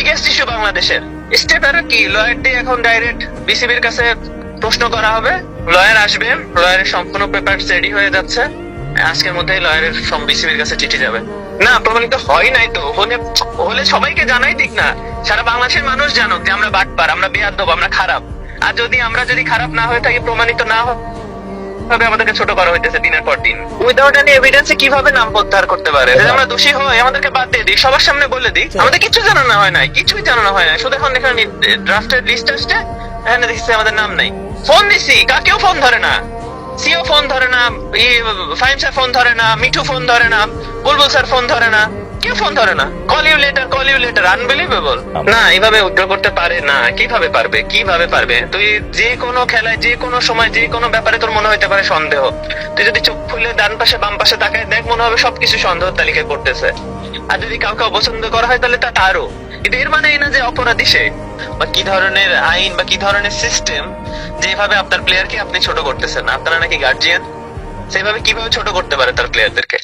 Biggest issue বাংলাদেশের। Step আর কি, lawyer দিয়ে এখন ডাইরেক্ট বিসিবির কাছে প্রশ্ন করা হবে, লয়ার আসবে, লয়ারের সম্পূর্ণ পেপার রেডি হয়ে যাচ্ছে, আজকের মধ্যেই লয়ারের বিসিবির কাছে চিঠি যাবে। না প্রমাণিত হয় নাই তো, হলে সবাইকে জানাই দিক না, সারা বাংলাদেশের মানুষ জানুক যে আমরা বাটপার, আমরা বেয়াদব, আমরা খারাপ। আর আমরা যদি খারাপ না হয়ে থাকি, প্রমাণিত না হবে, আমাদেরকে ছোট করা হইতেছে দিনের পর দিন। উইদাউট এনি এভিডেন্সে কিভাবে নাম প্রত্যাহার করতে পারে? যদি আমরা দোষী হই, আমাদেরকে বাদ দিয়ে দিই, সবার সামনে বলে দিই আমাদের কিছু জানানো হয় নাই, কিছুই জানানো হয় না। শুধু এখন এখানে ড্রাফটের লিস্ট আসছে, এখানে দেখছি আমাদের নাম নাই। ফোন দিছি, কাকেও ফোন ধরে না, সিও ফোন ধরে না, ফাহিম স্যার ফোন ধরে না, মিঠু ফোন ধরে না, বুলবুল স্যার ফোন ধরে না, কেউ ফোন ধরে না। Call you later, unbelievable. না এইভাবে উইথড্র করতে পারে না, কিভাবে পারবে? তুই যে কোনো খেলায়, যে কোনো সময়, যে কোনো ব্যাপারে তোর মনে হইতে পারে সন্দেহ, তুই যদি চোখ খুলে ডান পাশে বাম পাশে তাকায় দেখ, মনে হবে সবকিছু সন্দেহ তালিকায় পড়তেছে। আর যদি কাউকে অপছন্দ করা হয় তাহলে তা তারও। কিন্তু এর মানে এই না যে অপরাধী সে, বা কি ধরনের আইন বা কি ধরনের সিস্টেম যেভাবে আপনার প্লেয়ারকে আপনি ছোট করতেছেন। আপনারা নাকি গার্জিয়ান, সেভাবে কিভাবে ছোট করতে পারে তার প্লেয়ারদেরকে?